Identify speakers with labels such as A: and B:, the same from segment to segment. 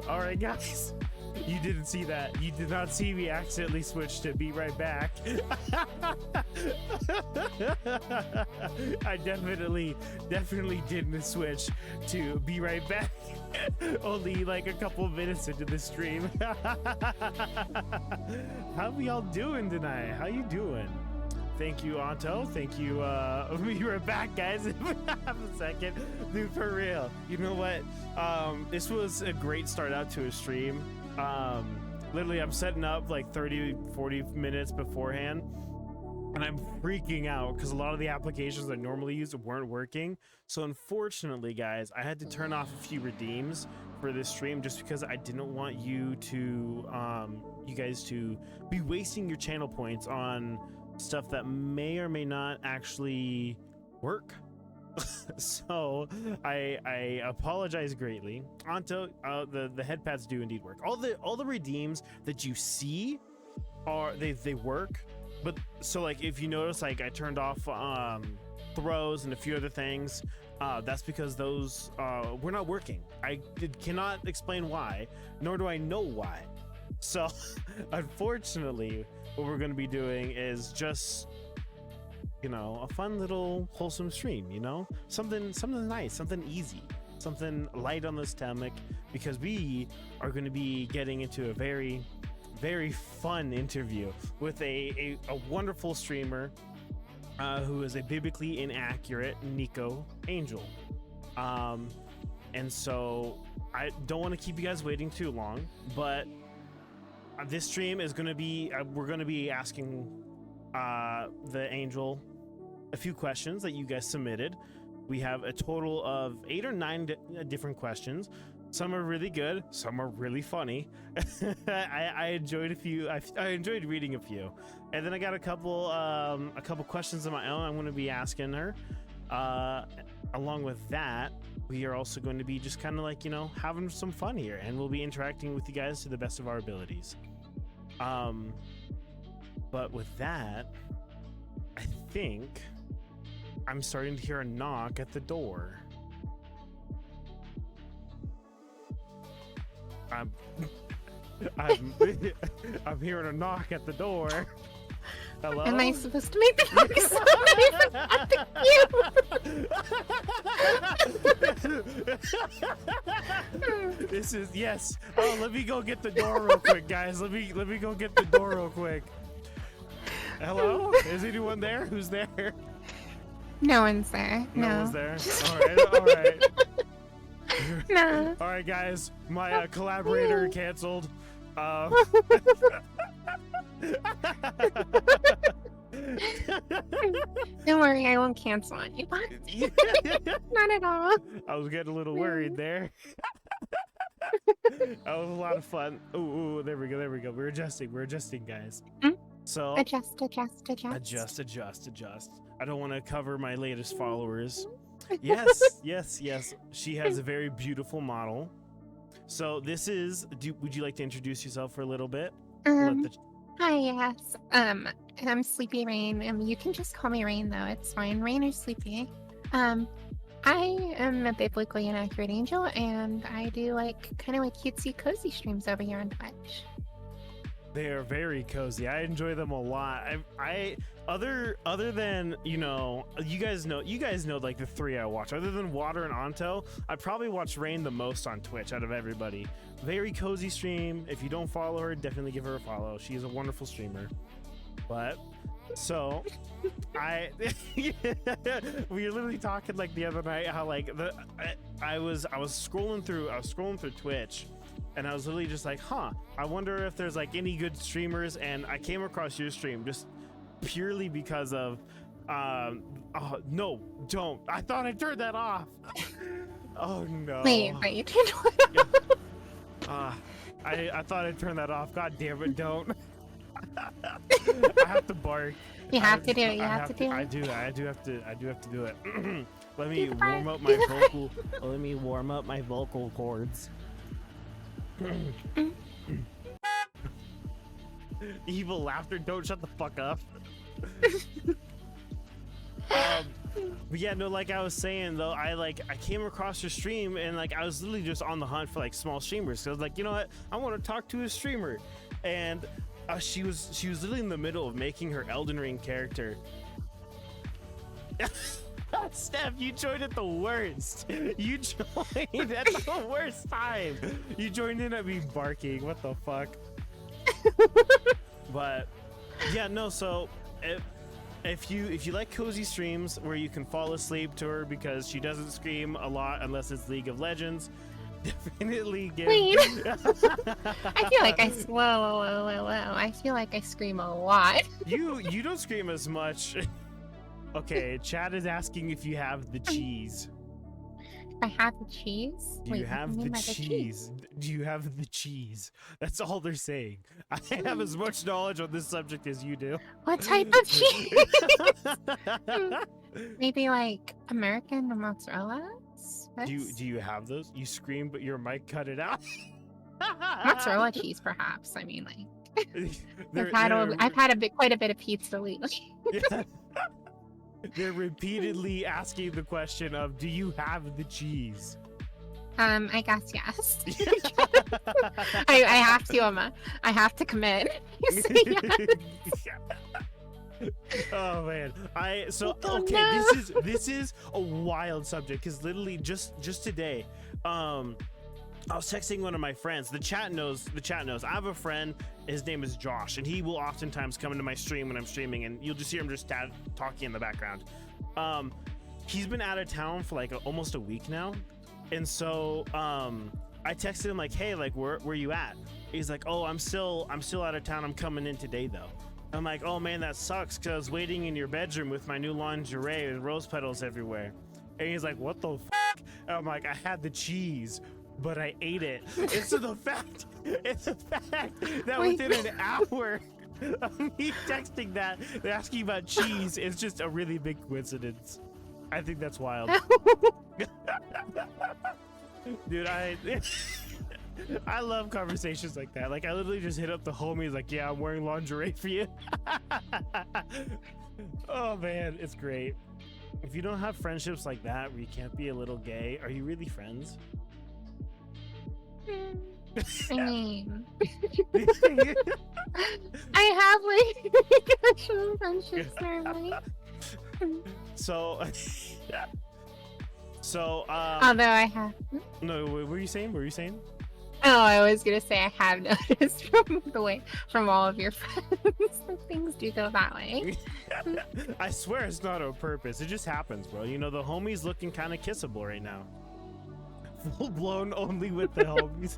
A: All right, guys. You didn't see that. You did not see me accidentally switch to be right back. I definitely didn't switch to be right back. Only like a couple minutes into the stream. How we all doing tonight? How you doing? Thank you, Anto. Thank you. Be right back, guys. Have a second. Dude, for real. You know what? This was a great start out to a stream. Literally, I'm setting up like 30-40 minutes beforehand, and I'm freaking out because a lot of the applications I normally use weren't working. So unfortunately, guys, I had to turn off a few redeems for this stream just because I didn't want you to, you guys to be wasting your channel points on stuff that may or may not actually work. So I apologize greatly. Anto, the head pads do indeed work. All the redeems that you see are they work, but so like if you notice, like I turned off throws and a few other things, that's because those were not working. I cannot explain why, nor do I know why. So unfortunately, what we're going to be doing is just, you know, a fun little wholesome stream, you know, something nice, something easy, something light on the stomach, because we are going to be getting into a very fun interview with a wonderful streamer who is a biblically inaccurate Nico Angel. And so I don't want to keep you guys waiting too long, but this stream is going to be, we're going to be asking the Angel a few questions that you guys submitted. We have a total of 8 or 9 different questions. Some are really good, some are really funny. I enjoyed a few. I enjoyed reading a few, and then I got a couple questions of my own I'm going to be asking her. Along with that, we are also going to be just kind of like, you know, having some fun here, and we'll be interacting with you guys to the best of our abilities. But with that, I think I'm starting to hear a knock at the door. I'm hearing a knock at the door. Hello?
B: Am I supposed to make the noise?
A: This is, yes. Oh, let me go get the door real quick, guys. Let me go get the door real quick. Hello? Is anyone there? Who's there?
B: No one's there.
A: No
B: No
A: one's there. All right.
B: No.
A: All right, guys. My collaborator canceled.
B: Don't worry, I won't cancel anybody. Not at all.
A: I was getting a little worried there. That was a lot of fun. Ooh, there we go. We're adjusting, guys. So
B: Adjust.
A: I don't want to cover my latest followers. Yes. She has a very beautiful model. So this is, would you like to introduce yourself for a little bit?
B: Hi, yes. I'm SleepyRayne. You can just call me Rain, though. It's fine. Rain or Sleepy. I am a biblically inaccurate angel, and I do kind of cutesy cozy streams over here on Twitch.
A: They are very cozy. I enjoy them a lot. I other than, you know, you guys know like the 3 I watch. Other than Water and Anto, I probably watch Rain the most on Twitch out of everybody. Very cozy stream. If you don't follow her, definitely give her a follow. She is a wonderful streamer. But so we were literally talking like the other night how like I was scrolling through Twitch. And I was literally just like, I wonder if there's like any good streamers, and I came across your stream just purely because of oh no, don't. I thought I turned that off. Oh no.
B: Wait, you turned what
A: off? I thought I turned that off. God damn it, don't. I have to bark.
B: You have to do it.
A: I do have to do it. Let me warm up my vocal. Let me warm up my vocal cords. Evil laughter. Don't shut the fuck up. But yeah, no, like I was saying though, I came across her stream and like I was literally just on the hunt for like small streamers. So I was like, you know what, I want to talk to a streamer, and she was literally in the middle of making her Elden Ring character. Steph, you joined at the worst. You joined at the worst time. You joined in at me barking. What the fuck? But yeah, no. So if you like cozy streams where you can fall asleep to her because she doesn't scream a lot unless it's League of Legends, definitely give.
B: Wait. I feel like whoa. I feel like I scream a lot.
A: You don't scream as much. Okay, Chad is asking if you have the cheese.
B: I have the cheese.
A: Do you have the cheese? Do you have the cheese? That's all they're saying. I have as much knowledge on this subject as you do.
B: What type of cheese? Maybe like American mozzarella?
A: Do you have those? You scream, but your mic cut it out.
B: Mozzarella cheese, perhaps. I mean, like I've had quite a bit of pizza lately. Yeah.
A: They're repeatedly asking the question of, do you have the cheese?
B: I guess yes. I have to I have to commit. Yes.
A: Oh man. This is a wild subject because literally just today, I was texting one of my friends. The chat knows. I have a friend. His name is Josh, and he will oftentimes come into my stream when I'm streaming, and you'll just hear him just talking in the background. He's been out of town for like almost a week now, and so I texted him like, "Hey, like where you at?" He's like, "Oh, I'm still out of town. I'm coming in today though." I'm like, "Oh man, that sucks because I was waiting in your bedroom with my new lingerie with rose petals everywhere." And he's like, "What the f-?" And I'm like, "I had the cheese, but I ate it." It's the fact that within an hour of me texting that, they're asking about cheese. It's just a really big coincidence. I think that's wild. Dude, I love conversations like that. Like I literally just hit up the homies like, yeah, I'm wearing lingerie for you. Oh man, it's great. If you don't have friendships like that where you can't be a little gay, are you really friends?
B: I mean, I have like casual friendships normally.
A: So
B: although I have.
A: No, what were you saying? What were you saying?
B: Oh, I was gonna say I have noticed from all of your friends that things do go that way.
A: I swear it's not on purpose. It just happens, bro. You know, the homies looking kind of kissable right now. Full blown only with the homies.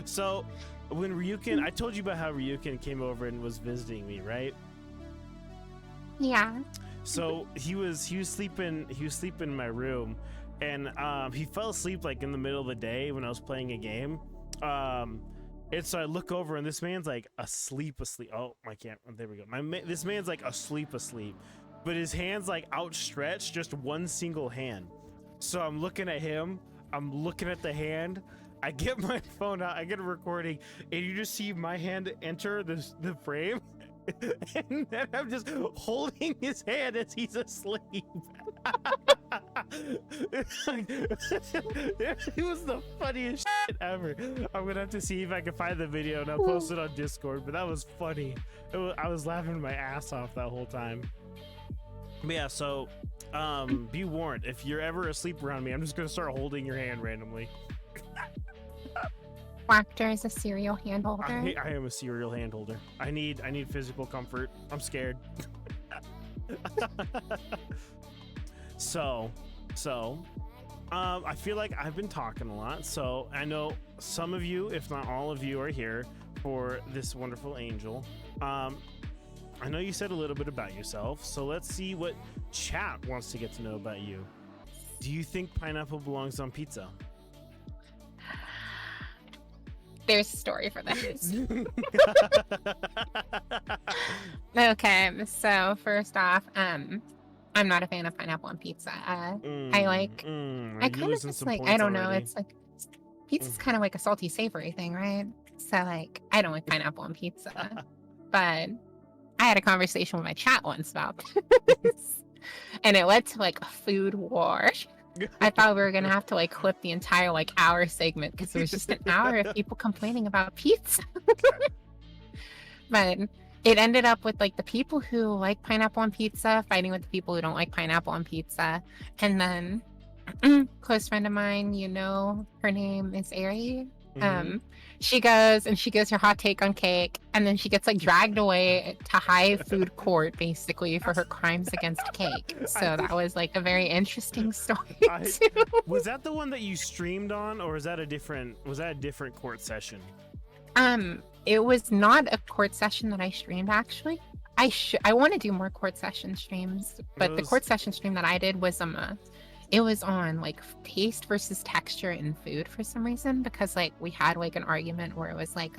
A: So when Ryukin, I told you about how Ryukin came over and was visiting me, right?
B: Yeah.
A: So he was sleeping in my room, and he fell asleep like in the middle of the day when I was playing a game. And so I look over and this man's like asleep. Oh, I can't. There we go. This man's like asleep, but his hand's like outstretched, just one single hand. So I'm looking at him. I'm looking at the hand. I get my phone out. I get a recording, and you just see my hand enter the frame. And then I'm just holding his hand as he's asleep. It was the funniest shit ever. I'm gonna have to see if I can find the video and I'll post it on Discord, but that was funny. I was laughing my ass off that whole time. But yeah, so be warned, if you're ever asleep around me, I'm just gonna start holding your hand randomly.
B: Wactor is a serial hand holder.
A: I am a serial hand holder. I need physical comfort. I'm scared. So I feel like I've been talking a lot, so I know some of you, if not all of you, are here for this wonderful angel. I know you said a little bit about yourself, so let's see what chat wants to get to know about you. Do you think pineapple belongs on pizza?
B: There's a story for this. Okay, so first off, I'm not a fan of pineapple on pizza. I kind of just like, I don't know, it's like pizza's kind of like a salty savory thing, right? So like I don't like pineapple on pizza. But I had a conversation with my chat once about this. and it led to like a food war. I thought we were gonna have to like clip the entire like hour segment because it was just an hour of people complaining about pizza. But it ended up with like the people who like pineapple on pizza fighting with the people who don't like pineapple on pizza. And then close friend of mine, you know, her name is Ari. She goes and she gives her hot take on cake, and then she gets like dragged away to high food court basically for her crimes against cake. So that was like a very interesting story too.
A: Was that the one that you streamed on, or was that a different court session?
B: It was not a court session that I streamed actually. I want to do more court session streams, but the court session stream that I did was it was on like taste versus texture in food for some reason, because like we had like an argument where it was like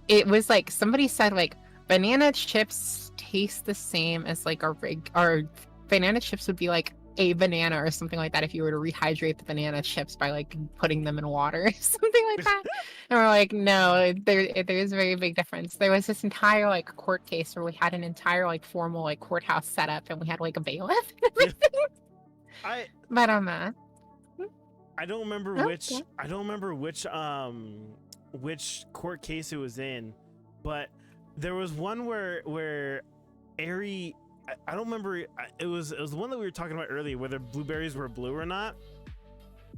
B: it was like somebody said like banana chips taste the same as like or banana chips would be like a banana or something like that if you were to rehydrate the banana chips by like putting them in water or something like that. And we're like, no, there's a very big difference. There was this entire like court case where we had an entire like formal like courthouse set up, and we had like a bailiff and everything. But
A: I don't remember which court case it was in, but there was one where Ari, I don't remember. It was the one that we were talking about earlier, whether blueberries were blue or not.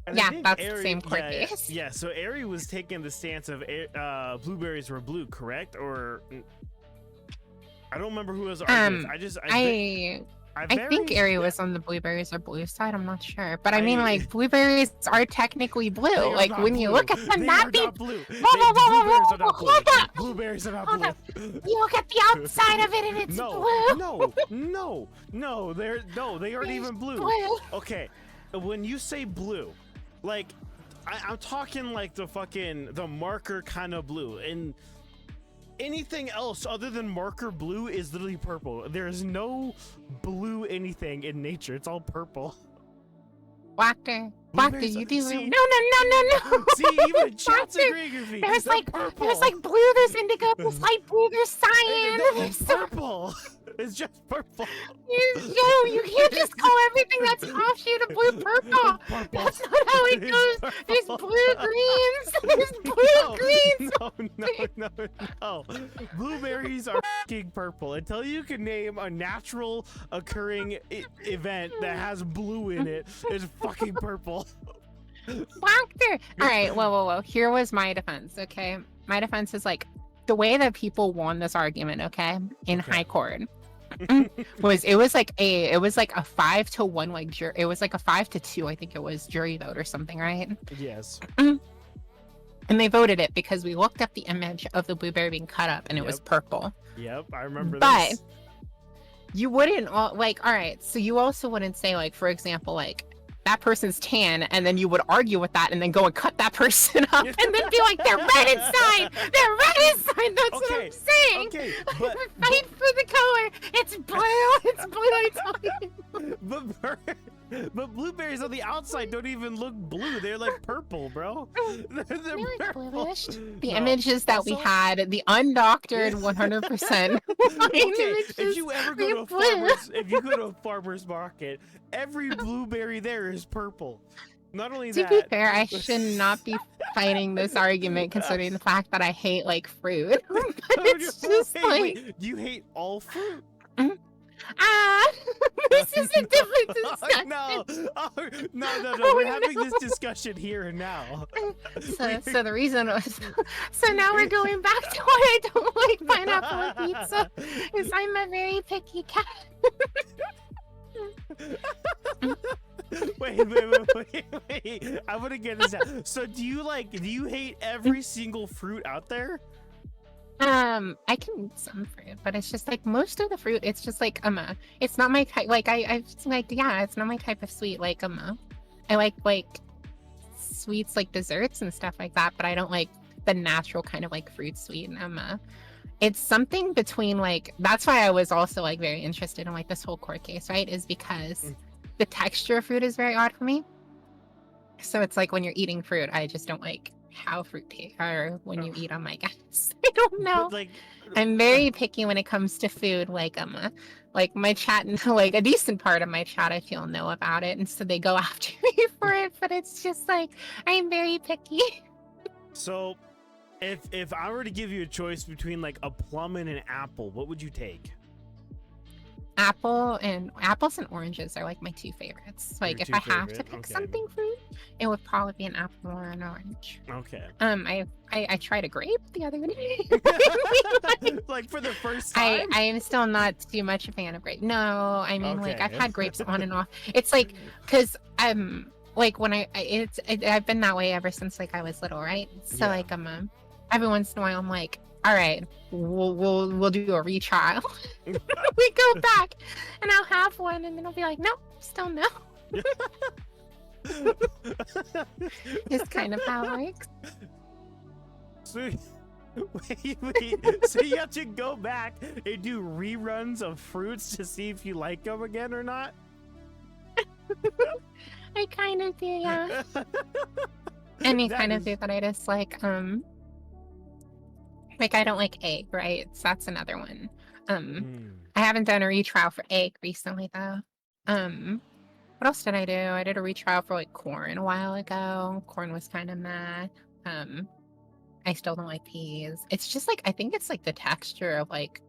A: And
B: yeah, that's the same court case.
A: Yeah, so Ari was taking the stance of blueberries were blue, correct? Or I don't remember who was arguing. I think Ari was on the blueberries or blue side. I'm not sure, but I mean, like blueberries are technically blue. Like when you look at them, that be blue. Blueberries are not blue.
B: You look at the outside of it, and it's
A: blue. No, they aren't even blue. Okay, when you say blue, like I'm talking like the marker kind of blue, and anything else other than marker blue is literally purple. There is no blue anything in nature. It's all purple.
B: Wactor, you do.
A: See,
B: no.
A: See, even chat's agreeing with me.
B: There's like blue, there's indigo, there's light blue, there's cyan.
A: It's purple. It's just purple.
B: You can't just call everything that's an offshoot of blue purple. That's not how it goes. There's blue greens. There's blue greens.
A: No. Blueberries are fucking purple. Until you can name a natural occurring event that has blue in it, it's fucking purple.
B: Wactor. All right, whoa. Here was my defense, okay? My defense is like the way that people won this argument, okay, in high court. It was like a 5-1 like jury. It was like a 5-2, I think it was jury vote or something, right?
A: Yes.
B: And they voted it because we looked up the image of the blueberry being cut up, and it was purple.
A: Yep, I remember
B: but
A: this.
B: You wouldn't all right, so you also wouldn't say like, for example, like that person's tan, and then you would argue with that and then go and cut that person up and then be like, they're red inside. They're red inside. That's what I'm saying.
A: Okay, but
B: fight for the color. It's blue. It's blue.
A: But blueberries on the outside don't even look blue. They're like purple, bro. They're
B: like bluish. The images that we had, the undoctored 100%.
A: Okay, if you go to a farmer's market, every blueberry there is purple. Not only that.
B: To be fair, I should not be fighting this argument considering the fact that I hate like fruit. But it's just
A: wait, you hate all fruit?
B: This is a different discussion.
A: No. We're having this discussion here and now.
B: So the reason was, so now we're going back to why I don't like pineapple on pizza, is I'm a very picky cat.
A: Wait. I want to get this out. So do you hate every single fruit out there?
B: I can eat some fruit, but it's just like most of the fruit, it's just like it's not my type. Like it's not my type of sweet. Like I like sweets, like desserts and stuff like that, but I don't like the natural kind of like fruit sweet. It's something between like, that's why I was also like very interested in like this whole court case, right? Is because the texture of fruit is very odd for me. So it's like when you're eating fruit, I just don't like how fruit or when you eat them, I guess. I don't know.
A: But, like,
B: I'm very picky when it comes to food. Like my chat, like a decent part of my chat, I feel know about it, and so they go after me for it. But it's just like I'm very picky.
A: so if I were to give you a choice between like a plum and an apple, what would you take?
B: Apples and oranges are like my two favorites. Like
A: Your
B: if
A: two
B: I have to
A: favorite?
B: pick
A: Okay.
B: something fruit, it would probably be an apple or an orange.
A: Okay.
B: I tried a grape the other day.
A: Like for the first time?
B: I am still not too much a fan of grape. No, I mean like I've
A: Okay.
B: had grapes on and off. It's like because like when I've been that way ever since like I was little, right? So
A: Yeah.
B: like every once in a while I'm like, all right, we'll do a retrial. We go back and I'll have one and then I'll be like, nope, still no. It's kind of how it works.
A: So, wait. So you have to go back and do reruns of fruits to see if you like them again or not?
B: I kind of do, yeah. Any
A: That
B: kind of
A: is-
B: food that I dislike. Like I don't like egg, right? So that's another one. I haven't done a retrial for egg recently though. What else did I do? I did a retrial for like corn a while ago. Corn was kind of meh. I still don't like peas. It's just like I think it's like the texture of like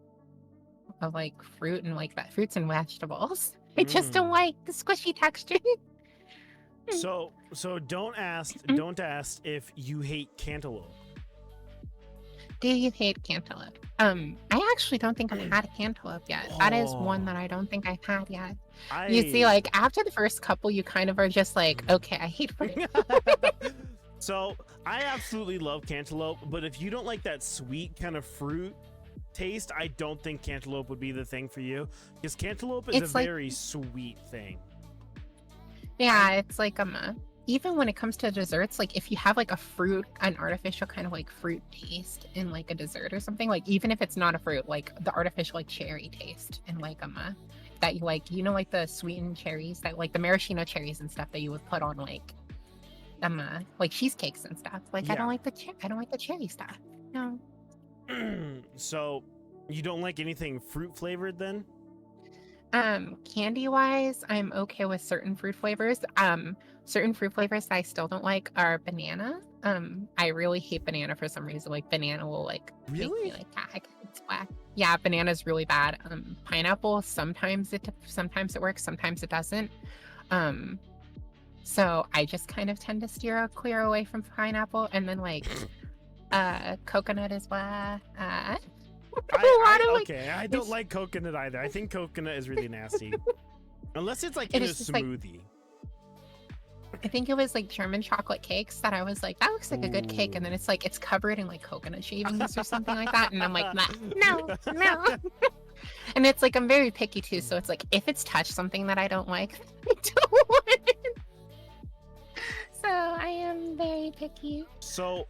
B: fruit and like fruits and vegetables. I just don't like the squishy texture.
A: So don't ask if you hate cantaloupe.
B: Do you hate cantaloupe? I actually don't think I've had a cantaloupe yet. That is one that I don't think I've had yet. You see, like after the first couple, you kind of are just like, okay, I hate fruit.
A: So I absolutely love cantaloupe, but if you don't like that sweet kind of fruit taste, I don't think cantaloupe would be the thing for you, because cantaloupe is
B: It's
A: a
B: like-
A: very sweet thing.
B: Yeah, it's like even when it comes to desserts, like if you have like an artificial kind of like fruit taste in like a dessert or something, like even if it's not a fruit, like the artificial like cherry taste and like that you like, like the sweetened cherries that like the maraschino cherries and stuff that you would put on like cheesecakes and stuff. Like I
A: Yeah.
B: don't like the cherry stuff. No.
A: So you don't like anything fruit flavored then?
B: Candy wise, I'm okay with certain fruit flavors. Certain fruit flavors that I still don't like are banana. I really hate banana for some reason. Like banana will like make
A: Really?
B: me like gag. It's whack. Yeah, banana's really bad. Pineapple, sometimes it works, sometimes it doesn't. So I just kind of tend to steer clear away from pineapple, and then like coconut as well.
A: I don't like coconut either. I think coconut is really nasty. Unless it's like in a
B: is just, like-
A: smoothie.
B: I think it was like German chocolate cakes that I was like, that looks like a good cake, and then it's like it's covered in like coconut shavings or something like that, and I'm like, no. And it's like I'm very picky too, so it's like if it's touched something that I don't like, I don't want it. So I am very picky.
A: So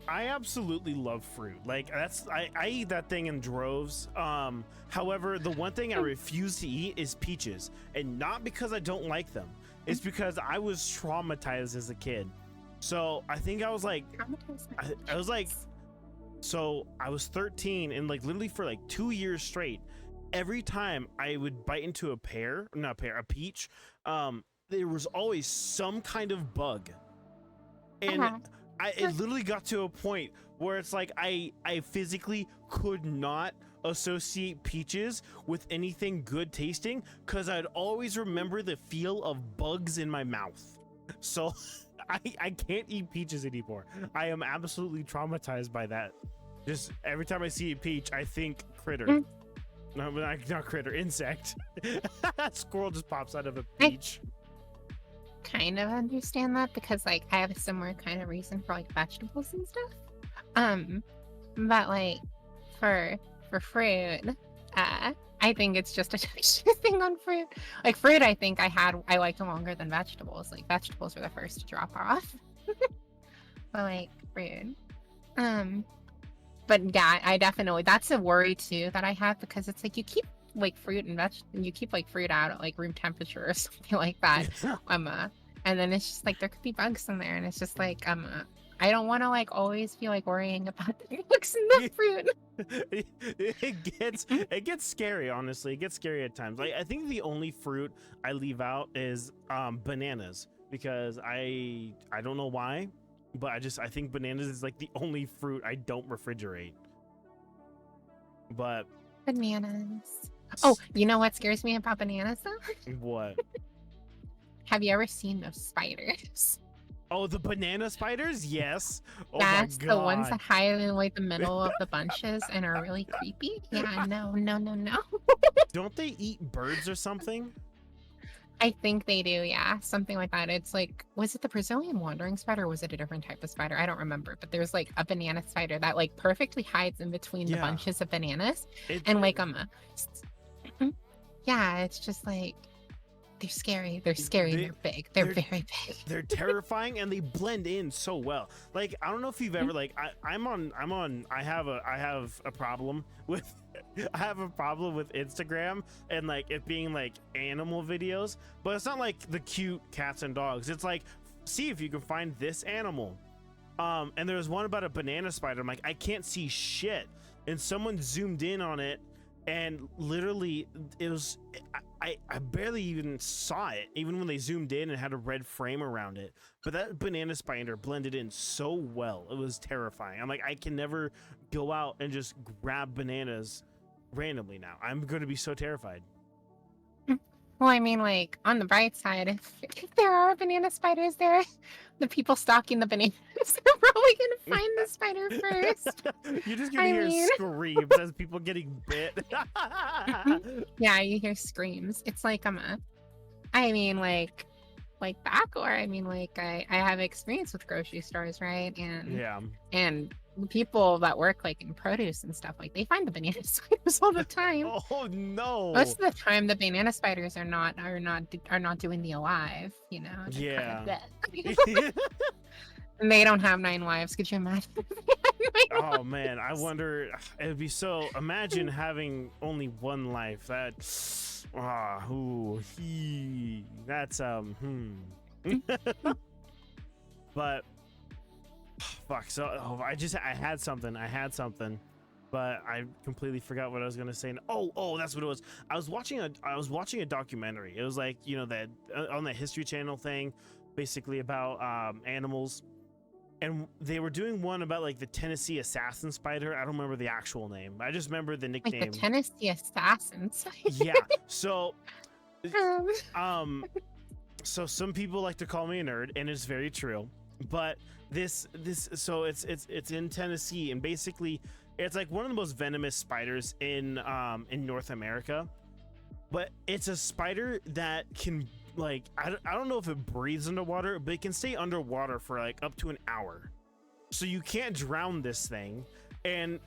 A: I absolutely love fruit. Like I eat that thing in droves. However, the one thing I refuse to eat is peaches, and not because I don't like them. It's because I was traumatized as a kid. So I think I was like, I was like, so I was 13, and like literally for like 2 years straight, every time I would bite into a peach, there was always some kind of bug, and it literally got to a point where it's like I physically could not associate peaches with anything good tasting, because I'd always remember the feel of bugs in my mouth. So I can't eat peaches anymore. I am absolutely traumatized by that. Just every time I see a peach, I think critter. No, not critter, insect. Squirrel just pops out of a peach.
B: Kind of understand that, because like I have a similar kind of reason for like vegetables and stuff. But like for fruit, I think it's just a texture thing on fruit. Like fruit, I think I liked longer than vegetables. Like vegetables were the first to drop off. But like fruit. But yeah, I definitely, that's a worry too that I have, because it's like you keep like fruit and you keep like fruit out at like room temperature or something like that. And then it's just like there could be bugs in there, and it's just like I don't want to like always be like worrying about the bugs in the fruit.
A: It gets scary, honestly. It gets scary at times. Like I think the only fruit I leave out is bananas, because I don't know why, but I think bananas is like the only fruit I don't refrigerate. But
B: Bananas. Oh, you know what scares me about bananas though?
A: what?
B: Have you ever seen those spiders?
A: Oh, the banana spiders? Yes. Oh
B: That's
A: my God.
B: the ones that hide in like the middle of the bunches and are really creepy. Yeah, no.
A: Don't they eat birds or something?
B: I think they do, yeah. Something like that. It's like, was it the Brazilian wandering spider or was it a different type of spider? I don't remember. But there's like a banana spider that like perfectly hides in between the bunches of bananas. And like yeah, it's just like they're scary. They're scary. They're big. They're very big.
A: They're terrifying, and they blend in so well. Like I don't know if you've ever like I have a problem with Instagram and like it being like animal videos, but it's not like the cute cats and dogs. It's like, see if you can find this animal. And there was one about a banana spider. I'm like, I can't see shit, and someone zoomed in on it, and literally it was I barely even saw it, even when they zoomed in and had a red frame around it. But that banana spider blended in so well, it was terrifying. I'm like, I can never go out and just grab bananas randomly now. I'm going to be so terrified.
B: Well, I mean, like, on the bright side, if there are banana spiders there, the people stalking the bananas are probably going to find the spider first.
A: You're just going to hear screams as people getting bit.
B: Yeah, you hear screams. It's like, I mean, like back, or I mean, like, I have experience with grocery stores, right? And people that work like in produce and stuff, like they find the banana spiders all the time.
A: Oh no!
B: Most of the time, the banana spiders are not doing the alive, you know.
A: Yeah.
B: And they don't have 9 lives. Could you imagine?
A: Oh man, I wonder. It would be so. Imagine having only 1 life. That. That's But. Fuck. So I had something, but I completely forgot what I was gonna say. Oh, that's what it was. I was watching a documentary. It was like, you know, that on the History Channel thing, basically about animals, and they were doing one about like the Tennessee assassin spider. I don't remember the actual name. I just remember the nickname.
B: Like the Tennessee assassins.
A: Yeah. So. So some people like to call me a nerd, and it's very true. But so it's in Tennessee, and basically it's like one of the most venomous spiders in North America. But it's a spider that can, like, I don't know if it breathes underwater, but it can stay underwater for like up to an hour. So you can't drown this thing, and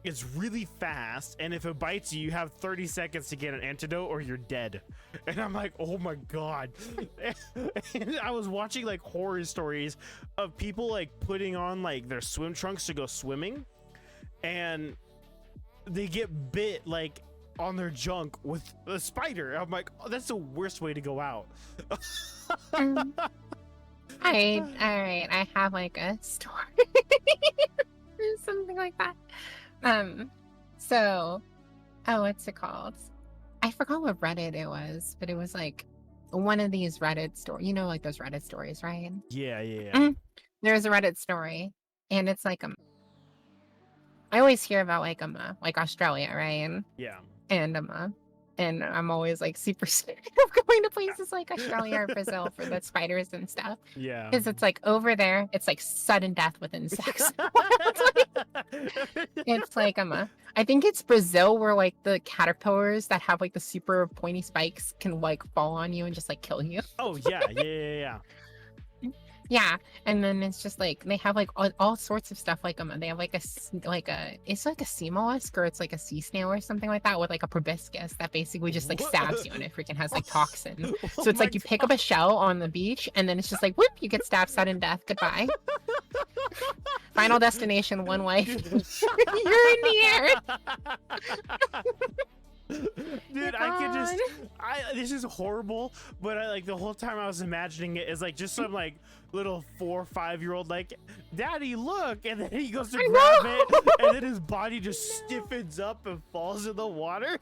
A: it's really fast, and if it bites you, you have 30 seconds to get an antidote or you're dead. And I'm like, oh my God. And I was watching like horror stories of people like putting on like their swim trunks to go swimming, and they get bit like on their junk with a spider. I'm like, oh, that's the worst way to go out.
B: All right, I have like a story. Something like that. So, what's it called? I forgot what Reddit it was, but it was like one of these Reddit stories. You know, like those Reddit stories, right?
A: Yeah.
B: There's a Reddit story, and it's like I always hear about like Australia, right?
A: Yeah.
B: And I'm always like super scared of going to places like Australia or Brazil for the spiders and stuff.
A: Yeah.
B: Because it's like over there, it's like sudden death with insects. It's like I think it's Brazil where like the caterpillars that have like the super pointy spikes can like fall on you and just like kill you.
A: Oh yeah.
B: Yeah, and then it's just like they have like all sorts of stuff. Like they have like it's like a sea mollusk, or it's like a sea snail or something like that with like a proboscis that basically just like stabs you, and it freaking has like toxin. So it's like you pick up a shell on the beach, and then it's just like whoop, you get stabbed, sudden death, goodbye. Final destination, 1 life. You're in the air.
A: Dude, this is horrible, but I like the whole time I was imagining it as like just some like little 4 or 5-year-old like, Daddy, look, and then he goes to grab it, and then his body just stiffens up and falls in the water.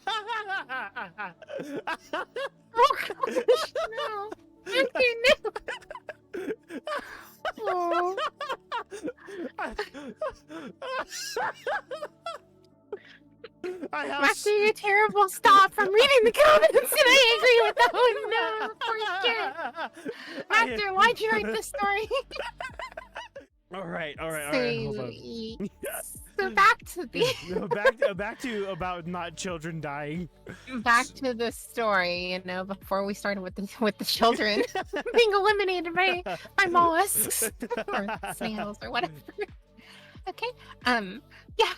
B: Oh gosh, no. Okay, no. Oh. After your terrible stop from reading the comments, and I agree with that one. No, of course, After, why'd you write this story?
A: All right. Hold on.
B: So back to the
A: back to about not children dying.
B: Back to the story, you know, before we started with the children being eliminated by mollusks or snails or whatever. Okay. Yeah.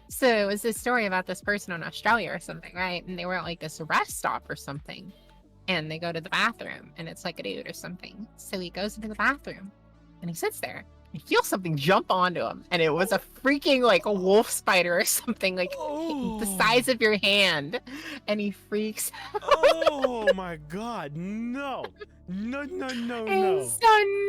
B: So it was this story about this person in Australia or something, right? And they were at like this rest stop or something, and they go to the bathroom, and it's like a dude or something. So he goes into the bathroom, and he sits there. He feels something jump onto him, and it was a freaking like a wolf spider or something, like the size of your hand, and he freaks.
A: Oh my God! No!
B: And so I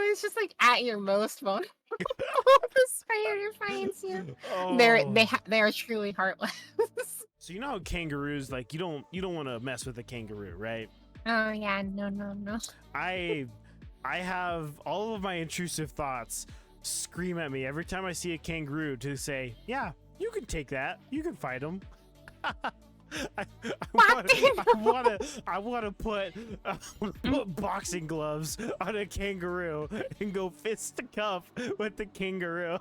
B: was just like at your most vulnerable. The spider finds you.
A: Oh.
B: They are truly heartless.
A: So you know how kangaroos, like you don't want to mess with a kangaroo, right?
B: Oh yeah, no.
A: I have all of my intrusive thoughts scream at me every time I see a kangaroo to say, yeah, you can take that. You can fight them. I want to put boxing gloves on a kangaroo and go fist to cuff with the kangaroo.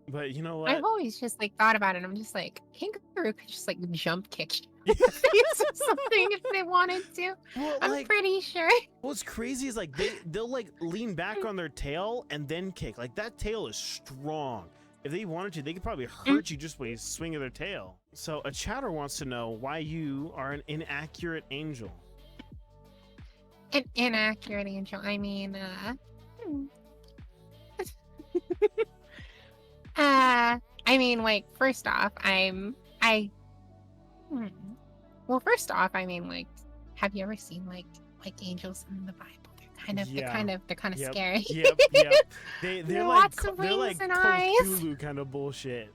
A: But you know what?
B: I've always just like thought about it. I'm just like, kangaroo could just like jump kick you or something if they wanted to.
A: Well,
B: I'm pretty sure.
A: What's crazy is like they'll like lean back on their tail and then kick. Like that tail is strong. If they wanted to, they could probably hurt you just by a swing of their tail. So a chatter wants to know why you are an inaccurate angel.
B: An inaccurate angel. I mean, like, first off, first off, I mean, like, have you ever seen like angels in the Bible? They're kind of scary.
A: Yep. They're like
B: lots of
A: they're
B: wings
A: like
B: and eyes.
A: Cthulhu kind of bullshit.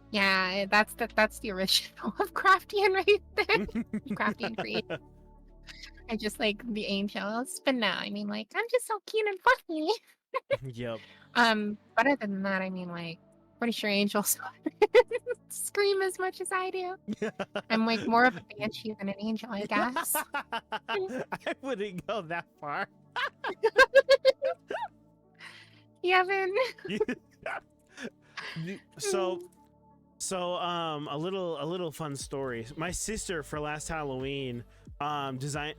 B: Yeah, that's the original of Craftian right there. Craftian Creed. I just like the angels, but no, I mean, like, I'm just so cute and fluffy.
A: Yep.
B: But other than that, I mean, like, pretty sure angels scream as much as I do. I'm like more of a banshee than an angel, I guess.
A: I wouldn't go that far.
B: Yevon.
A: So a little fun story. My sister for last Halloween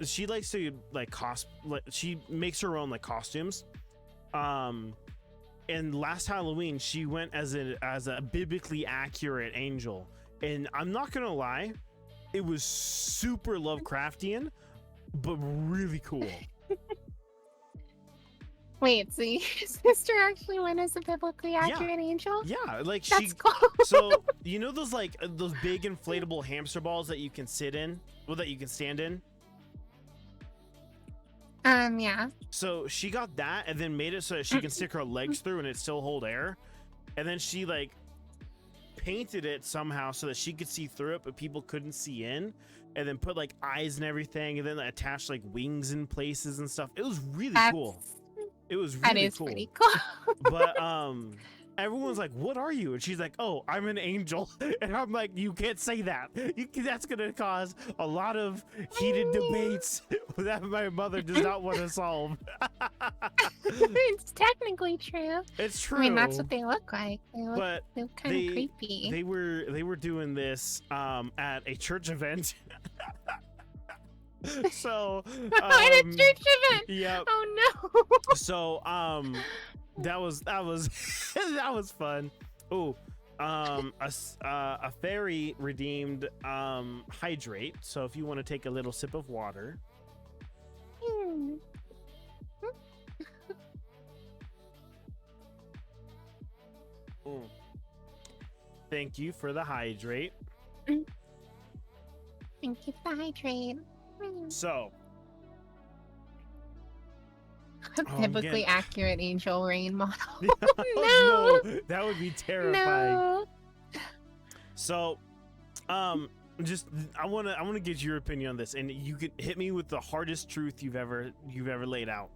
A: she likes to like she makes her own like costumes. And last Halloween she went as a biblically accurate angel, and I'm not gonna lie, it was super Lovecraftian but really cool.
B: Wait, so your sister actually went as a biblically accurate angel?
A: Yeah, like
B: that's cool.
A: So you know those like those big inflatable hamster balls that you can sit in, well, that you can stand in?
B: Yeah.
A: So she got that and then made it so that she can stick her legs through and it still hold air. And then she like painted it somehow so that she could see through it, but people couldn't see in. And then put like eyes and everything, and then attached like wings in places and stuff. It was really cool. It was really cool.
B: Pretty cool.
A: But everyone's like, "What are you?" And she's like, "Oh, I'm an angel." And I'm like, "You can't say that. That's gonna cause a lot of heated debates that my mother does not want to solve."
B: It's technically true.
A: It's true.
B: I mean, that's what they look like. They look kind of creepy.
A: They were doing this at a church event. So
B: at a church event.
A: Yeah.
B: Oh no.
A: So that was that was fun. Oh, a fairy redeemed hydrate. So if you want to take a little sip of water. Thank you for the hydrate.
B: Thank you for the hydrate.
A: So,
B: Biblically accurate angel rain model.
A: no, that would be terrifying.
B: No.
A: So, just I wanna get your opinion on this, and you can hit me with the hardest truth you've ever laid out.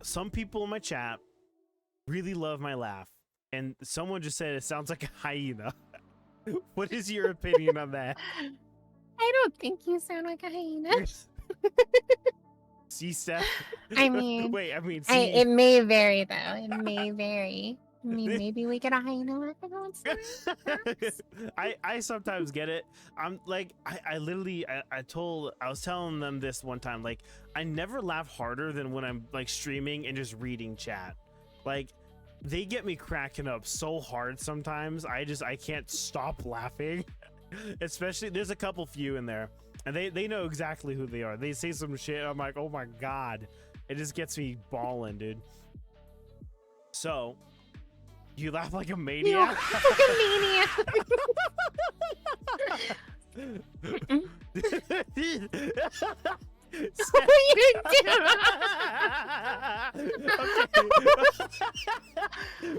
A: Some people in my chat really love my laugh, and someone just said it sounds like a hyena. What is your opinion on that?
B: I don't think you sound like a hyena.
A: See, Steph?
B: I mean,
A: wait, I mean,
B: it may vary though. It may vary. I mean, maybe we get a hyena laugh every once in a while.
A: I sometimes get it. I'm like, I literally, I was telling them this one time, like, I never laugh harder than when I'm like streaming and just reading chat. Like, they get me cracking up so hard sometimes. I can't stop laughing. Especially, there's a couple few in there, and they know exactly who they are. They say some shit, I'm like, oh my god. It just gets me balling, dude. So, you laugh like a maniac?
B: You laugh like a maniac. You didn't do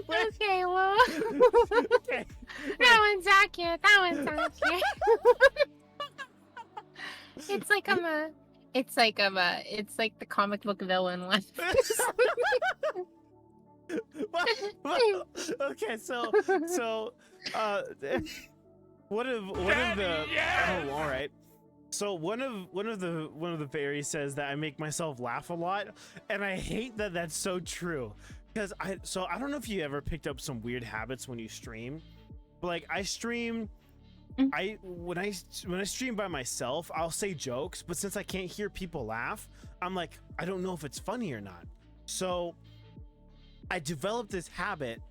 B: okay, well.
A: Okay.
B: That one's accurate. That one's accurate. It's like the comic book villain one.
A: well, okay, so one of the oh, all right. So one of the fairies says that I make myself laugh a lot, and I hate that that's so true. Because I don't know if you ever picked up some weird habits when you stream, but like I stream, when I stream by myself, I'll say jokes, but since I can't hear people laugh, I'm like, I don't know if it's funny or not. So I developed this habit.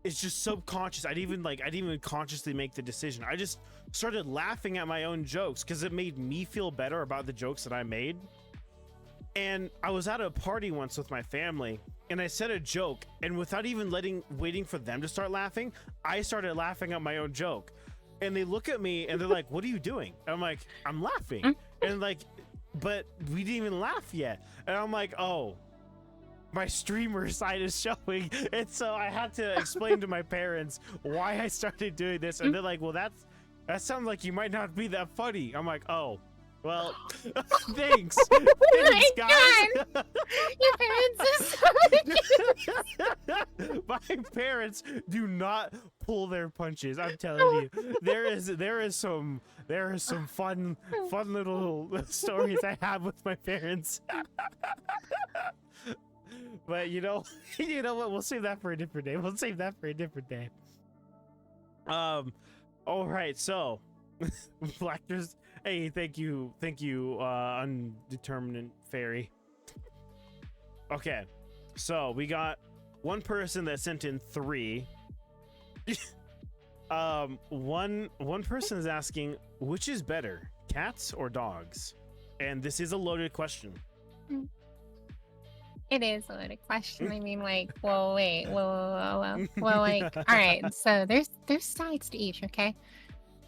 A: It's just subconscious. I didn't even consciously make the decision. I just started laughing at my own jokes because it made me feel better about the jokes that I made. And I was at a party once with my family, and I said a joke, and without even waiting for them to start laughing, I started laughing at my own joke. And they look at me and they're like, "What are you doing?" And I'm like, "I'm laughing." And like, but we didn't even laugh yet. And I'm like, "Oh, my streamer side is showing." And so I had to explain to my parents why I started doing this, and they're like, "Well, that sounds like you might not be that funny." I'm like, "Oh, well, thanks." Thanks, guys.
B: Your parents are so
A: My parents do not pull their punches. I'm telling you, there is some fun little stories I have with my parents. But you know what? We'll save that for a different day. All right. So, Blackers. Hey, thank you, undetermined fairy. Okay, so we got one person that sent in 3. One person is asking, which is better, cats or dogs? And this is a loaded question.
B: It is a loaded question. I mean, like, well, wait, well, like, all right. So there's sides to each, okay?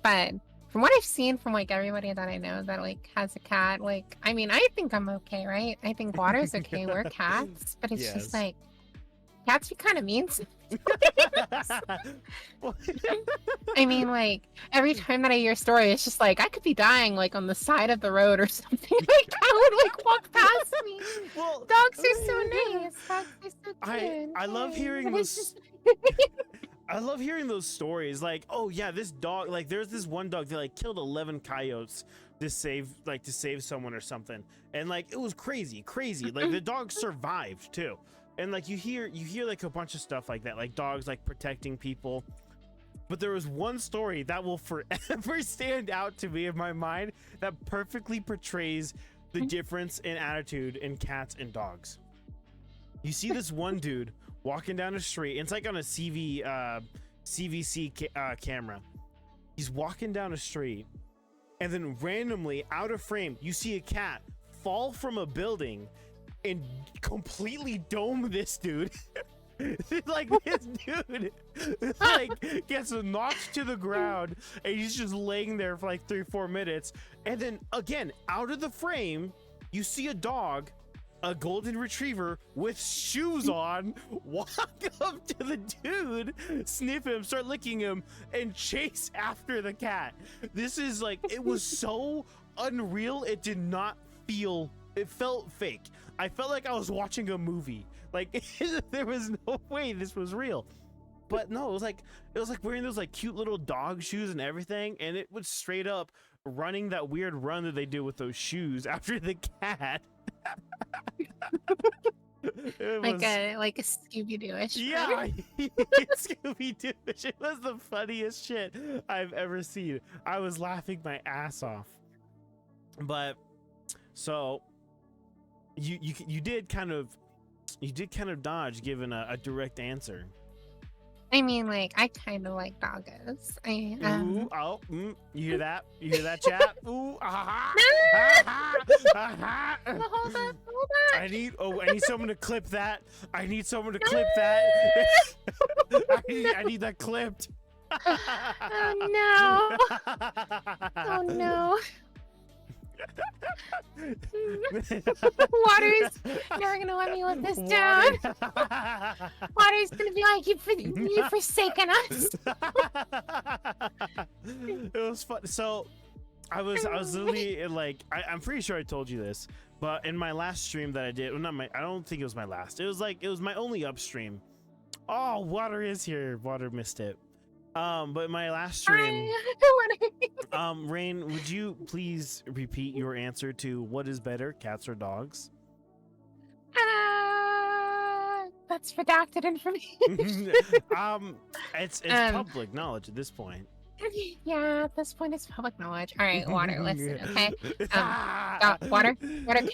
B: But from what I've seen from like everybody that I know that like has a cat, like, I mean, I think I'm okay, right? I think Water's okay. We're cats, but it's just like cats be kind of mean. I mean, like every time that I hear a story, it's just like I could be dying like on the side of the road or something. Like I would like walk past me. Well, dogs are so nice. Dogs are so cute.
A: I love hearing those. I love hearing those stories. Like, oh yeah, this dog. Like, there's this one dog that like killed 11 coyotes to save someone or something, and like it was crazy. Like the dog survived too. And like you hear like a bunch of stuff like that, like dogs like protecting people. But there was one story that will forever stand out to me in my mind that perfectly portrays the difference in attitude in cats and dogs. You see this one dude walking down the street. It's like on a CVC camera. He's walking down a street, and then randomly out of frame, you see a cat fall from a building and completely dome this dude. Like this dude like gets knocked to the ground and he's just laying there for like 3-4 minutes, and then again out of the frame you see a dog, a golden retriever with shoes on, walk up to the dude, sniff him, start licking him, and chase after the cat. This is like, it was so unreal. It did not feel, it felt fake. I felt like I was watching a movie. Like there was no way this was real. But no, it was like wearing those like cute little dog shoes and everything, and it was straight up running that weird run that they do with those shoes after the cat.
B: Like a Scooby-Doo-ish.
A: Yeah, Scooby-Doo-ish. It was the funniest shit I've ever seen. I was laughing my ass off. But so you did kind of dodge giving a direct answer.
B: I mean, like, I kind of like doggos.
A: Ooh, oh, you hear that? You hear that, chat? Ooh, aha, aha, aha.
B: Hold on.
A: I need someone to clip that. I need someone to clip that. I need that clipped.
B: Oh no! Oh no! Water's never gonna let me let this down. Water's gonna be like, you've forsaken us.
A: It was fun. So I was literally like, I'm pretty sure I told you this, but in my last stream that I did, well, I don't think it was my last. It was my only upstream. Oh, Water is here. Water missed it. But my last stream, Rain, would you please repeat your answer to what is better, cats or dogs?
B: That's redacted information.
A: It's public knowledge at this point.
B: Yeah, at this point it's public knowledge. All right, Water, listen, okay? Water,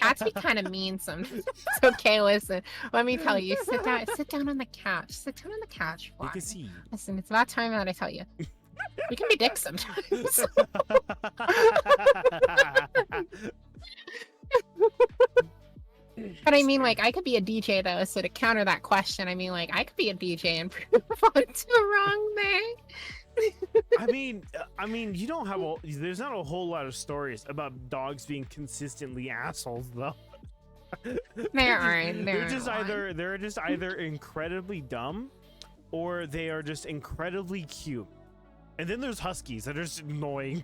B: cats be kind of mean sometimes. Okay, listen, let me tell you. Sit down on the couch. Sit down on the couch, Water.
A: You can see.
B: Listen, it's about time that I tell you. We can be dicks sometimes. But I mean, like, I could be a DJ though, so to counter that question, I mean, like, I could be a DJ and prove onto the wrong thing.
A: I mean, you don't have there's not a whole lot of stories about dogs being consistently assholes, though. They're just either incredibly dumb, or they are just incredibly cute. And then there's huskies that are just annoying.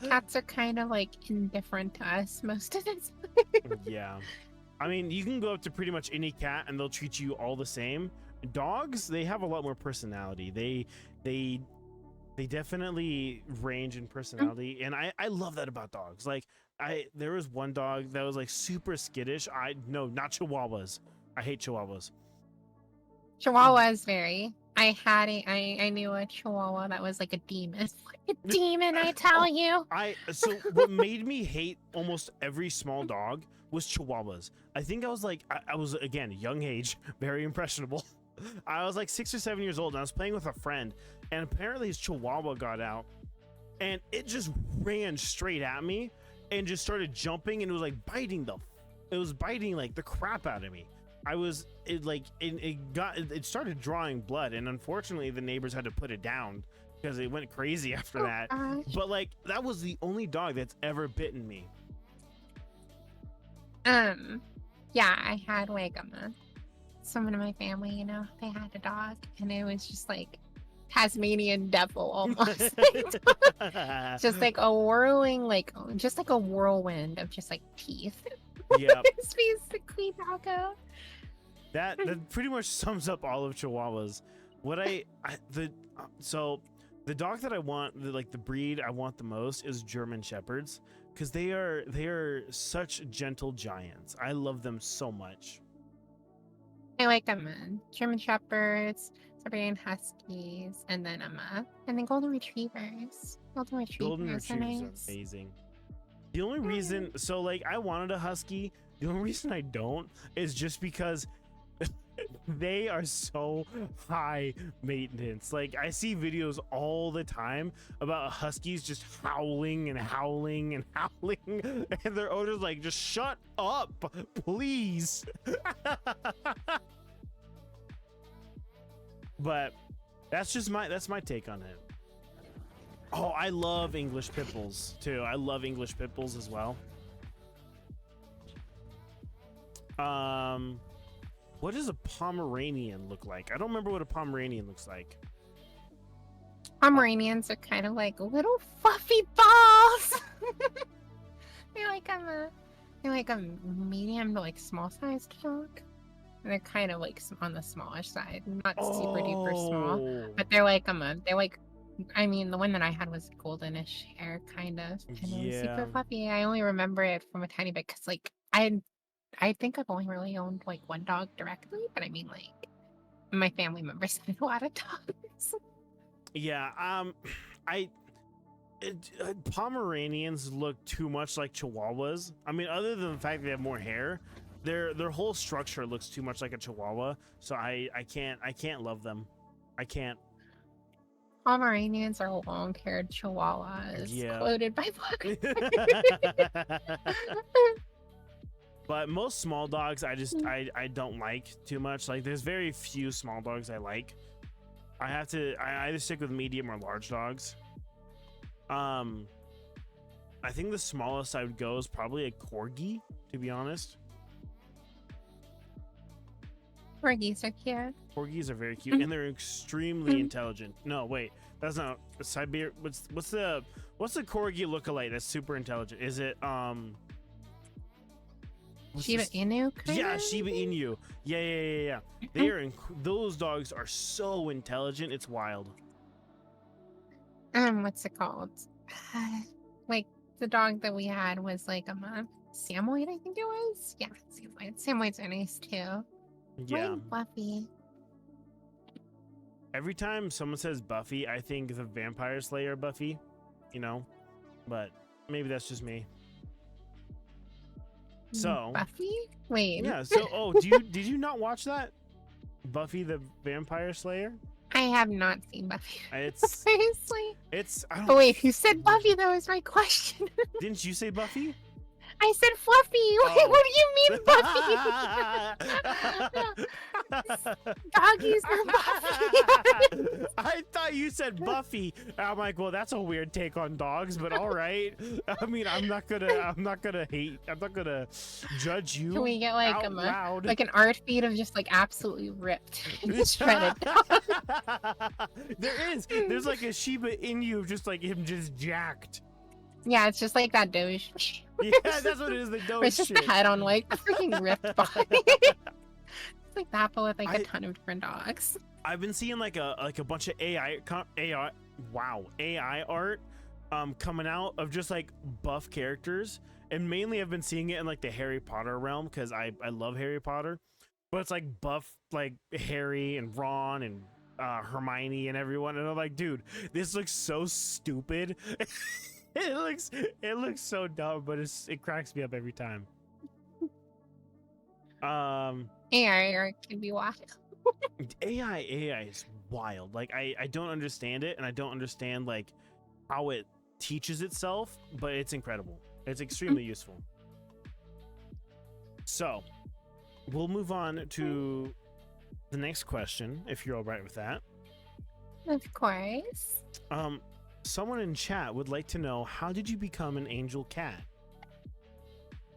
B: Cats are kind of like indifferent to us most of the time.
A: Yeah, I mean, you can go up to pretty much any cat and they'll treat you all the same. Dogs, they have a lot more personality. They definitely range in personality, and I love that about dogs. Like, there was one dog that was like super skittish. No, not Chihuahuas. I hate Chihuahuas.
B: Chihuahuas very. I knew a Chihuahua that was like a demon. Like a demon, I tell you.
A: So what made me hate almost every small dog was Chihuahuas. I think I was like, I was, again, young age, very impressionable. I was like 6 or 7 years old, and I was playing with a friend, and apparently his Chihuahua got out, and it just ran straight at me and just started jumping, and it was like biting like the crap out of me. It started drawing blood, and unfortunately the neighbors had to put it down because it went crazy after that. But like, that was the only dog that's ever bitten me.
B: Yeah, I had like someone in my family, you know, they had a dog, and it was just like Tasmanian devil almost. Just like a whirling, like just like a whirlwind of just like teeth.
A: Yeah.
B: It's basically doggo.
A: That pretty much sums up all of Chihuahuas. So the dog that I want, the breed I want the most is German Shepherds, because they are such gentle giants. I love them so much.
B: I like them, German Shepherds, Siberian Huskies, and then Golden Retrievers. Golden Retrievers are nice.
A: Are amazing. The only reason, so like, I wanted a husky. The only reason I don't is just because they are so high maintenance. Like, I see videos all the time about huskies just howling and howling and howling, and their owner's like, just shut up, please. But that's my take on it. Oh, I love English pit bulls too. I love English pit bulls as well. What does a Pomeranian look like? I don't remember what a Pomeranian looks like.
B: Pomeranians are kind of like little fluffy balls. they're like a medium to like small sized dog. And they're kind of like on the smaller side, not super duper small, but they're like I mean, the one that I had was goldenish hair, kind of, and it was super fluffy. I only remember it from a tiny bit because, like, I think I've only really owned like one dog directly, but I mean, like, my family members had a lot of dogs.
A: Yeah, Pomeranians look too much like Chihuahuas. I mean, other than the fact they have more hair, their whole structure looks too much like a Chihuahua. So I can't love them. I can't.
B: Pomeranians are long-haired Chihuahuas, quoted by book.
A: But most small dogs, I don't like too much. Like, there's very few small dogs I like. I either stick with medium or large dogs. I think the smallest I would go is probably a Corgi, to be honest.
B: Corgis are cute.
A: Corgis are very cute, and they're extremely intelligent. No, wait, that's not Siberia. What's the Corgi lookalike that's super intelligent? Is it
B: Shiba Inu?
A: Yeah, Shiba Inu. Yeah. Those dogs are so intelligent. It's wild.
B: What's it called? Like the dog that we had was like a Samoyed, I think it was. Yeah, Samoyed. Samoyeds are nice too.
A: Yeah.
B: Fluffy.
A: Every time someone says Buffy, I think the Vampire Slayer Buffy, but maybe that's just me. So
B: Buffy? Wait.
A: Yeah. So did you not watch that? Buffy the Vampire Slayer?
B: I have not seen Buffy.
A: It's
B: seriously.
A: Oh
B: wait, you said Buffy? That was my question.
A: Didn't you say Buffy?
B: I said Fluffy. Wait, what do you mean Buffy? Doggies are Buffy.
A: I thought you said Buffy. I'm like, well, that's a weird take on dogs, but all right. I mean, I'm not gonna judge you.
B: Can we get like
A: loud.
B: like an art feed of just like absolutely ripped and shredded?
A: There's like a Shiba Inu, just like him, just jacked.
B: Yeah, it's just like that Doge.
A: Yeah, that's what it is. The Doge.
B: It's just
A: shit.
B: the head on like a freaking ripped body. It's like that, but with like a ton of different dogs.
A: I've been seeing like a bunch of AI art coming out of just like buff characters, and mainly I've been seeing it in like the Harry Potter realm because I love Harry Potter, but it's like buff like Harry and Ron and Hermione and everyone, and I'm like, dude, this looks so stupid. It looks so dumb, but it cracks me up every time.
B: AI art can be wild.
A: AI is wild. Like I don't understand it, and I don't understand like how it teaches itself, but it's incredible. It's extremely useful. So we'll move on to the next question, if you're all right with that.
B: Of course.
A: Someone in chat would like to know, how did you become an angel cat?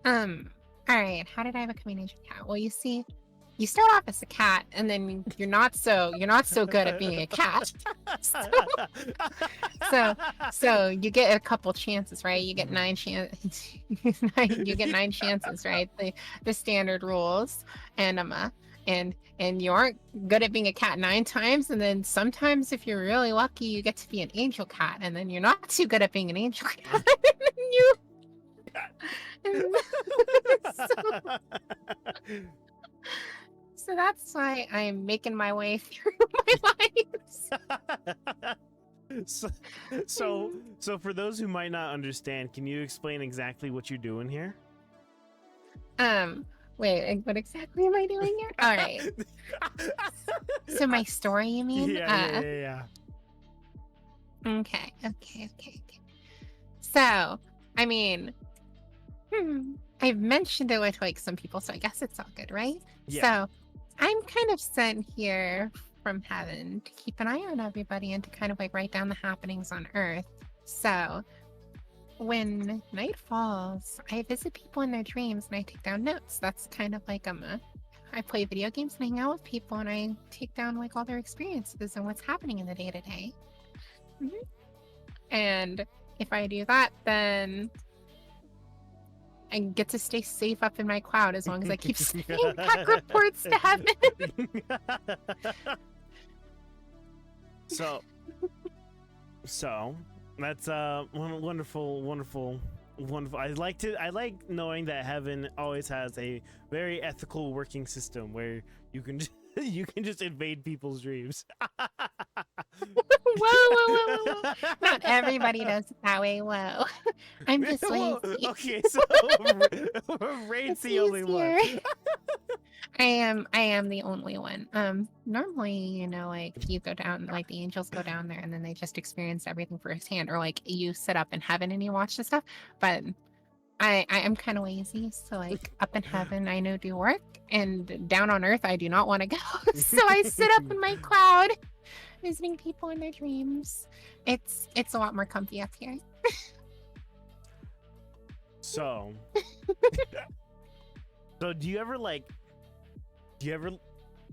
B: All right. How did I become an angel cat? Well, you see, you start off as a cat, and then you're not so good at being a cat. So you get a couple chances, right? You get 9 chances. You get 9 chances, right? The standard rules, and you aren't good at being a cat 9 times, and then sometimes if you're really lucky you get to be an angel cat, and then you're not too good at being an angel cat. So that's why I'm making my way through my life.
A: So for those who might not understand, can you explain exactly what you're doing here?
B: Wait, what exactly am I doing here? All right. So my story, you mean?
A: Yeah.
B: Okay. So, I mean, I've mentioned it with like some people, so I guess it's all good, right?
A: Yeah.
B: So, I'm kind of sent here from heaven to keep an eye on everybody and to kind of like write down the happenings on Earth. So when night falls, I visit people in their dreams and I take down notes. That's kind of like I play video games and hang out with people and I take down like all their experiences and what's happening in the day to day. And if I do that, then I get to stay safe up in my cloud as long as I keep sending back reports to heaven.
A: So that's wonderful. I like knowing that heaven always has a very ethical working system where you can just invade people's dreams.
B: Whoa. Not everybody does it that way. Whoa. I'm just lazy.
A: Okay, so Rayne's the only one.
B: I am the only one. Normally, like you go down, like the angels go down there and then they just experience everything firsthand, or like you sit up in heaven and you watch the stuff. But I am kind of lazy, so like up in heaven I know do work, and down on earth I do not want to go. So I sit up in my cloud visiting people in their dreams. It's a lot more comfy up here.
A: So do you ever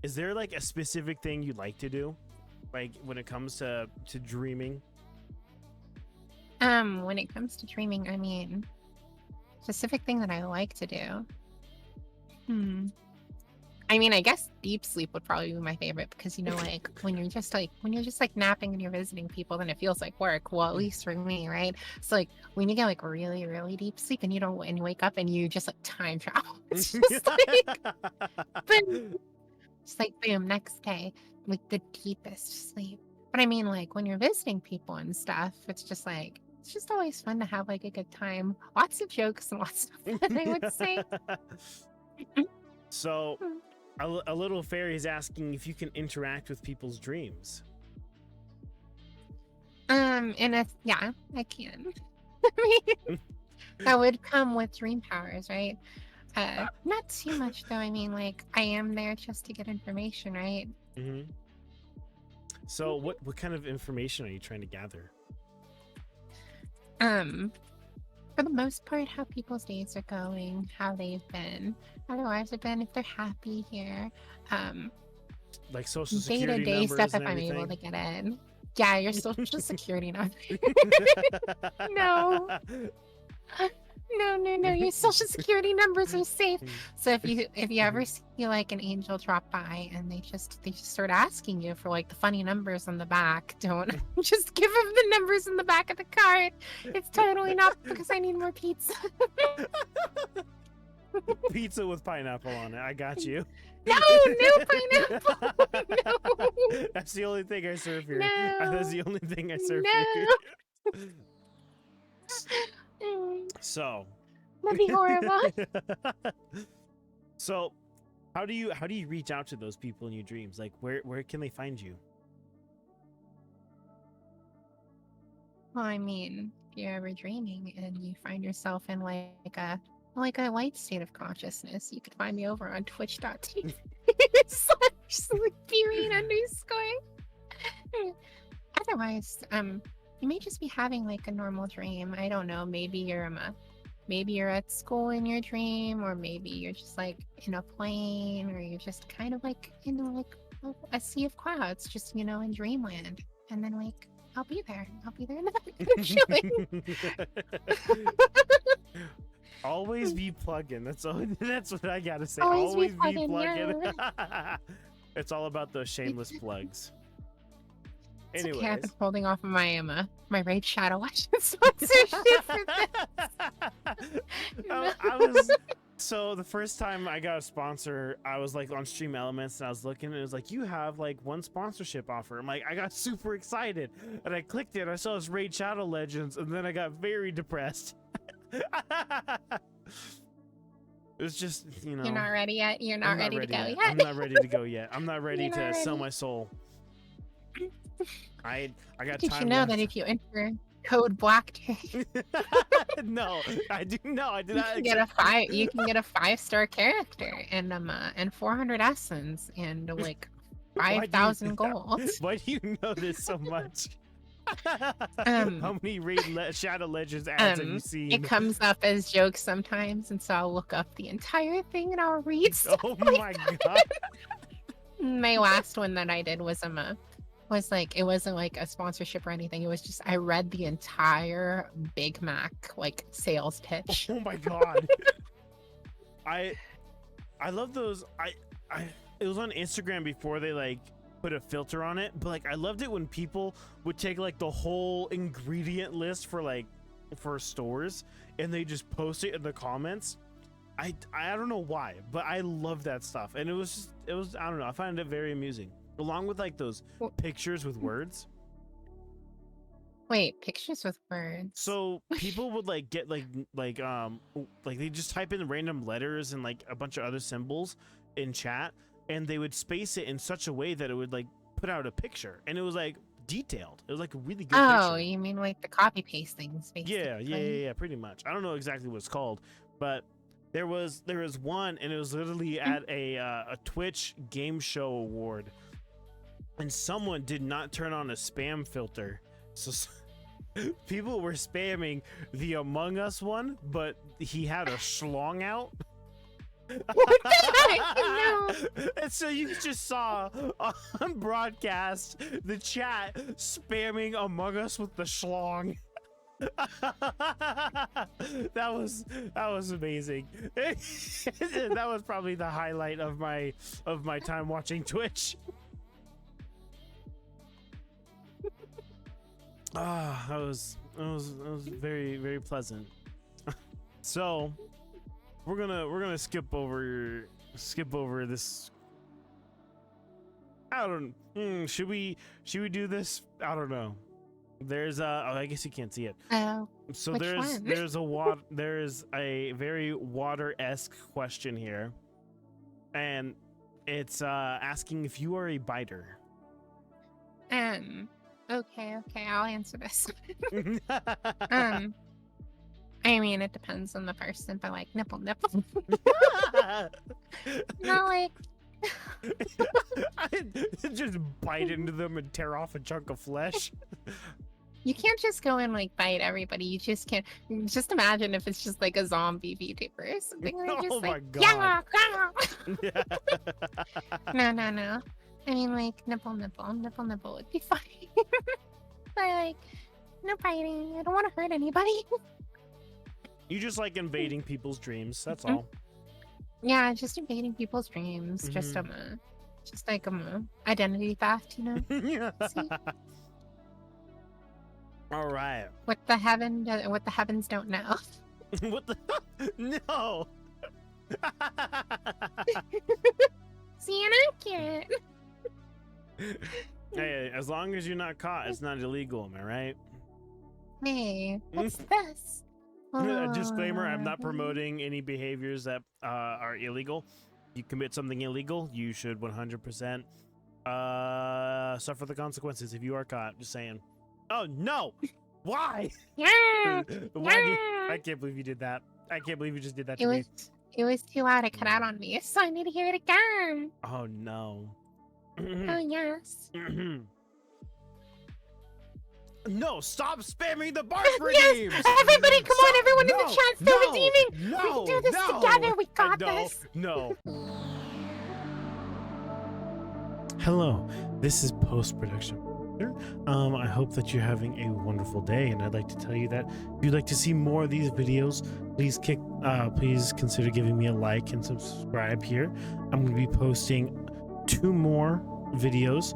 A: is there like a specific thing you like to do, like when it comes to dreaming?
B: When it comes to dreaming, I mean, specific thing that I like to do. I mean, I guess deep sleep would probably be my favorite because like when you're just like napping and you're visiting people, then it feels like work. Well, at least for me, right? So like when you get like really, really deep sleep and you wake up and you just like time travel. It's just like it's like boom, next day, like the deepest sleep. But I mean, like when you're visiting people and stuff, it's just always fun to have like a good time. Lots of jokes and lots of fun, I would say.
A: So a little fairy is asking if you can interact with people's dreams.
B: Yeah, I can. I mean, that would come with dream powers, right? Not too much though. I mean, like I am there just to get information, right?
A: So what kind of information are you trying to gather?
B: For the most part, how people's days are going, how they've been, how their lives have been, if they're happy here.
A: Like social security
B: day-to-day
A: numbers
B: stuff
A: and
B: if I'm
A: everything?
B: able to get in. Yeah, your social security number. No. No, your social security numbers are safe. So if you ever see like an angel drop by and they just start asking you for like the funny numbers on the back, don't just give them the numbers in the back of the card. It's totally not because I need more pizza.
A: Pizza with pineapple on it. I got you.
B: No pineapple. No.
A: That's the only thing I serve here.
B: No.
A: That's the only thing I serve here. So
B: that'd be horrible.
A: So how do you reach out to those people in your dreams? Like where can they find you?
B: Well, I mean, if you're ever dreaming and you find yourself in like a light state of consciousness, you could find me over on twitch.tv /SleepyRayne_. Otherwise, you may just be having like a normal dream. I don't know. Maybe you're at school in your dream, or maybe you're just like in a plane, or you're just kind of like in like a sea of clouds, just in dreamland. And then like I'll be there in the back chilling.
A: Always be plugging. That's what I gotta say.
B: Always
A: Always
B: be
A: be plugging.
B: yeah.
A: It's all about those shameless plugs.
B: It's
A: Anyways,
B: okay, I've been holding off of my Raid Shadow Legends sponsorship for this.
A: So the first time I got a sponsor, I was like on Stream Elements and I was looking and it was like, you have like one sponsorship offer. I'm like, I got super excited and I clicked it. I saw this Raid Shadow Legends and then I got very depressed. It was just,
B: You're not ready yet. You're not ready to go yet.
A: I'm not ready to go yet. I'm not ready to sell my soul. I got
B: Did
A: time
B: you know
A: left.
B: that if you enter code BLACK,
A: No, I did not.
B: you can get a 5-star character and 400 essence and like 5,000 gold.
A: Why do you know this so much?
B: Um,
A: How many Shadow Legends ads have you seen?
B: It comes up as jokes sometimes, and so I'll look up the entire thing and I'll read stuff.
A: Oh
B: like
A: my
B: that.
A: god.
B: My last one that I did was like, it wasn't like a sponsorship or anything. It was just I read the entire Big Mac like sales pitch.
A: Oh my god. I love those. It was on Instagram before they like put a filter on it, but like I loved it when people would take like the whole ingredient list for stores and they just post it in the comments. I don't know why, but I love that stuff, and it was I don't know, I find it very amusing, along with like those pictures with words.
B: Wait, pictures with words.
A: So people would like get like they just type in random letters and like a bunch of other symbols in chat, and they would space it in such a way that it would like put out a picture, and it was like detailed. It was like a really good
B: Oh,
A: picture.
B: you mean like the copy paste things, basically.
A: Yeah, pretty much. I don't know exactly what it's called, but there was one, and it was literally at a Twitch game show award, and someone did not turn on a spam filter, so people were spamming the Among Us one, but he had a schlong out.
B: What the heck? No.
A: And so you just saw on broadcast the chat spamming Among Us with the schlong. that was amazing. That was probably the highlight of my time watching Twitch. That was very, very pleasant. So we're gonna skip over this. I don't. Should we do this? I don't know. There's I guess you can't see it.
B: Oh.
A: So
B: Which
A: there's
B: one?
A: there is a very water-esque question here, and it's asking if you are a biter.
B: Okay, I'll answer this. I mean, it depends on the person, but like nipple. Not like
A: I just bite into them and tear off a chunk of flesh.
B: you can't just go and like bite everybody. You just can't. Just imagine if it's just like a zombie VTuber or something. They're just
A: Oh my
B: like,
A: god.
B: Yeah. No. I mean, like nipple would be fine. But like, no biting. I don't want to hurt anybody.
A: You just like invading people's dreams. That's all.
B: Yeah, just invading people's dreams. Just like identity theft, you know. See?
A: All right.
B: What the heavens don't know.
A: What the? No.
B: See, inaccurate.
A: Hey, as long as you're not caught, it's not illegal. Am I right?
B: Hey, what's this?
A: A disclaimer: I'm not promoting any behaviors that are illegal. You commit something illegal, you should 100% suffer the consequences if you are caught. Just saying. Oh no! Why?
B: Yeah.
A: I can't believe you did that. I can't believe you just did that to me.
B: It was too loud to cut out on me, so I need to hear it again.
A: Oh no.
B: Oh yes.
A: No, stop spamming the bar
B: Yes,
A: redeems!
B: everybody, come on, everyone in the chat, still redeeming. We
A: No,
B: can do this together. We got this.
A: No. Hello, this is post-production. I hope that you're having a wonderful day, and I'd like to tell you that if you'd like to see more of these videos, please consider giving me a like and subscribe here. I'm going to be posting 2 more videos.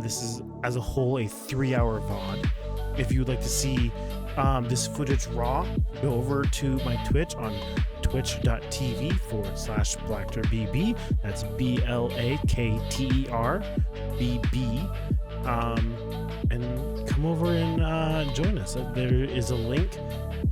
A: This is as a whole a 3-hour VOD. If you would like to see this footage raw, go over to my Twitch on twitch.tv/BlackterBB. That's BLAKTERBB. And come over and join us. There is a link,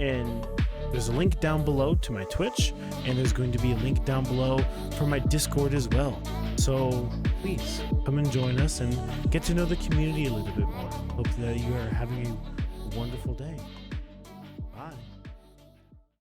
A: and there's a link down below to my Twitch, and there's going to be a link down below for my Discord as well. So please come and join us and get to know the community a little bit more. Hope that you are having a wonderful day.